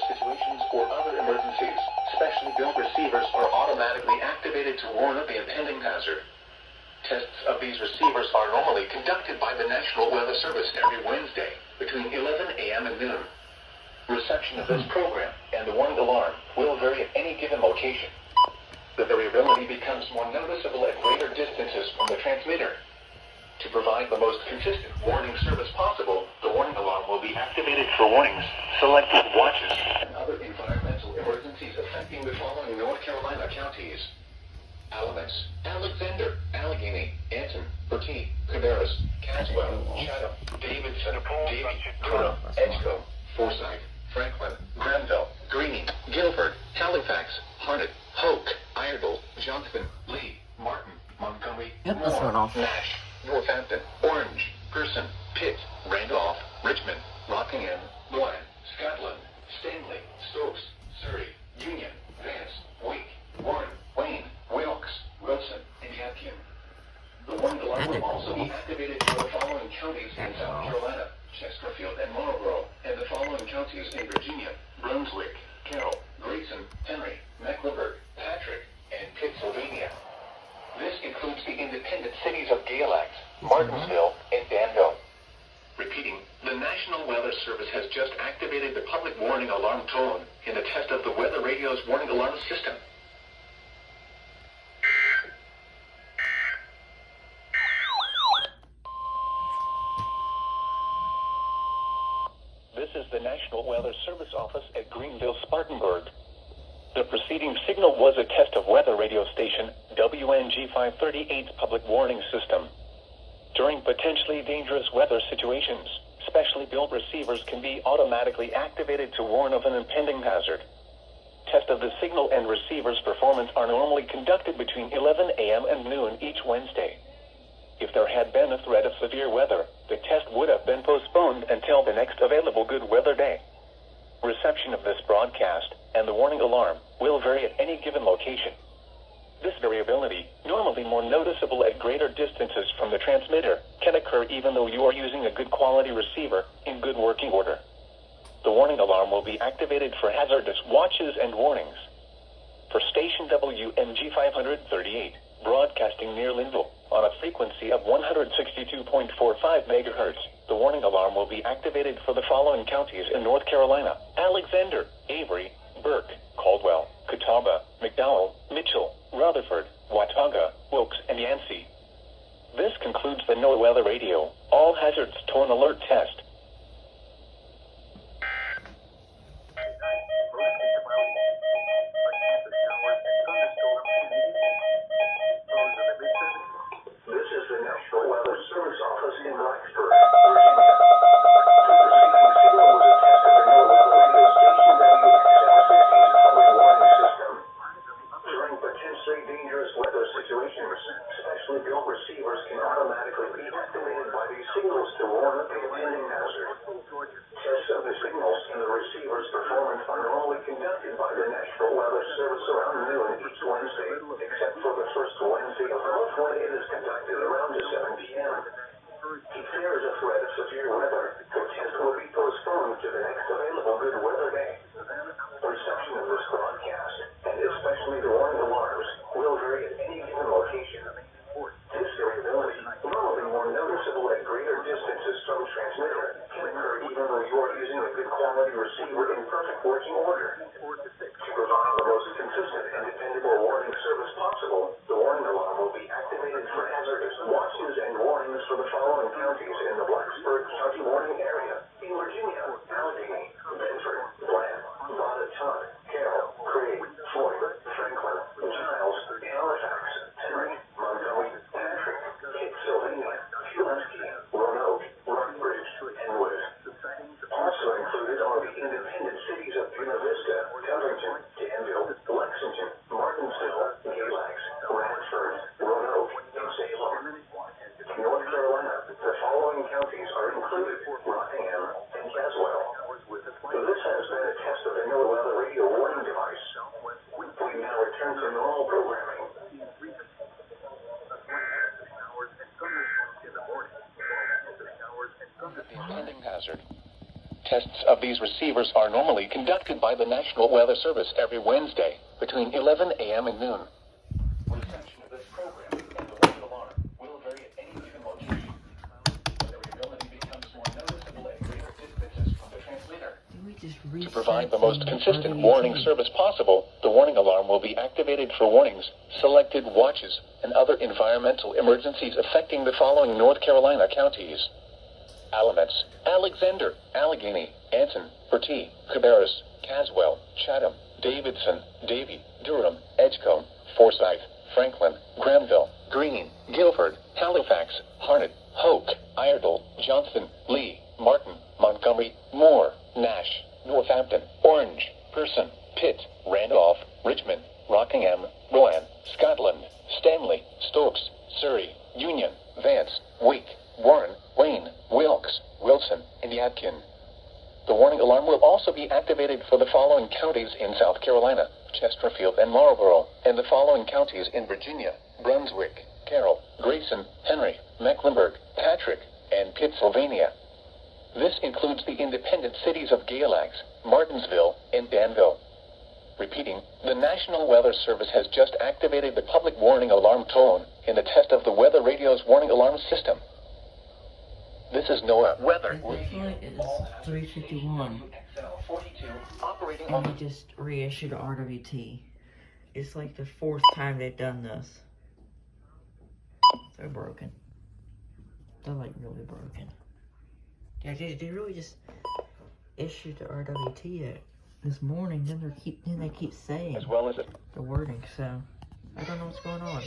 Situations or other emergencies, specially built receivers are automatically activated to warn of the impending hazard. Tests of these receivers are normally conducted by the National Weather Service every Wednesday between 11 a.m. and noon. Reception of this program and the warning alarm will vary at any given location. The variability becomes more noticeable at greater distances from the transmitter. To provide the most consistent warning service possible, the warning alarm will be activated for warnings, selected watches, and other environmental emergencies affecting the following North Carolina counties: Alamance, Alexander, Allegheny, Anson, Bertie, Cabarrus, Caswell, Chatham, Davidson, Davie, Durham, Edgecombe, Forsyth, Franklin, Granville, Greene, Guilford, Halifax, Harnett, Hoke, Iredell, Johnston, Lee, Martin, Montgomery, Moore, Nash, Northampton, Orange, Pearson, Pitt, Randolph, Richmond, Rockingham, Blythe, Scotland, Stanley, Stokes, Surrey, Union, Vance, Wake, Warren, Wayne, Wilkes, Wilson, and Yadkin. The warning alarm will also be activated for the following counties in South Carolina: Chesterfield and Marlborough, and the following counties in Virginia: Brunswick, Carroll, Grayson, Henry, Mecklenburg, Patrick, and Pittsylvania. This includes the independent cities of Galax, Martinsville, and Danville. Repeating, the National Weather Service has just activated the public warning alarm tone in the test of the Weather Radio's warning alarm system. This is the National Weather Service office at Greenville, Spartanburg. The preceding signal was a test of weather radio station WNG 538's public warning system. During potentially dangerous weather situations, specially built receivers can be automatically activated to warn of an impending hazard. Test of the signal and receiver's performance are normally conducted between 11 a.m. and noon each Wednesday. If there had been a threat of severe weather, the test would have been postponed until the next available good weather day. Reception of this broadcast and the warning alarm will vary at any given location. This variability, normally more noticeable at greater distances from the transmitter, can occur even though you are using a good quality receiver in good working order. The warning alarm will be activated for hazardous watches and warnings. For station WMG 538, broadcasting near Linville, on a frequency of 162.45 MHz, the warning alarm will be activated for the following counties in North Carolina: Alexander, Avery, Burke, Caldwell, Catawba, McDowell, Mitchell, Rutherford, Watauga, Wilkes, and Yancey. This concludes the NOAA Weather Radio All Hazards Tone Alert Test. This is the National Weather Service office in Blacksburg, Virginia. The preceding signal was a test of the NOAA Weather Radio station WXL-60's public warning system. During potentially dangerous weather situations, specially built receivers can automatically be activated by these signals to warn of the impending hazard. Tests of the signals and the receiver's performance are normally conducted by the National Weather Service around noon each Wednesday, except for the first Wednesday of the month when it is conducted around 7 p.m. If there is a threat of severe weather, the test will be postponed to the next available good weather day. Reception of this broadcast, and especially the warning alarms, will vary at any given location. This variability, normally more noticeable at greater distances from transmitter, can occur even though you are using a good quality receiver in perfect working order. To provide the most consistent and dependable warning service possible, the warning alarm will be activated for hazardous watches and warnings for the following counties in the Blacksburg County warning area: in Virginia, Allegheny, Bedford, Bland, Botetourt, Carroll, Craig, Floyd, Franklin, Giles, Halifax, Henry, Montgomery, Patrick, Pittsylvania, Pulaski, Roanoke, Rockbridge, and Wood. Also included are the independent cities of Buena Vista, Covington, Danville, Lexington, Martinsville, Galax, Radford, Roanoke, and Salem. In North Carolina, the following counties are included: Rockingham and Caswell. This Tests of these receivers are normally conducted by the National Weather Service every Wednesday between 11 a.m. and noon. Reception of this program and the warning alarm will vary at any given location. The variability becomes more noticeable at greater distances from the transmitter. To provide the most consistent warning service possible, the warning alarm will be activated for warnings, selected watches, and other environmental emergencies affecting the following North Carolina counties: Alamance, Alexander, Allegheny, Anson, Bertie, Cabarrus, Caswell, Chatham, Davidson, Davie, Durham, Edgecombe, Forsyth, Franklin, Granville, Greene, Guilford, Halifax, Harnett, Hoke, Iredell, Johnston, Lee, Martin, Montgomery, Moore, Nash, Northampton, Orange, Person, Pitt, Randolph, Richmond, Rockingham, Rowan, Scotland, Stanley, Stokes, Surrey, Union, Vance, Wake, Warren, Wayne, Wilkes, Wilson, and Yadkin. The warning alarm will also be activated for the following counties in South Carolina: Chesterfield and Marlborough, and the following counties in Virginia: Brunswick, Carroll, Grayson, Henry, Mecklenburg, Patrick, and Pittsylvania. This includes the independent cities of Galax, Martinsville, and Danville. Repeating, the National Weather Service has just activated the public warning alarm tone in the test of the Weather Radio's warning alarm system. This is NOAA Weather Radio. The flight is 3:51, and they just reissued RWT. It's like the fourth time they've done this. They're broken. They're like really broken. Yeah, they really just issued the RWT this morning. Then they keep saying As well as the wording. So I don't know what's going on.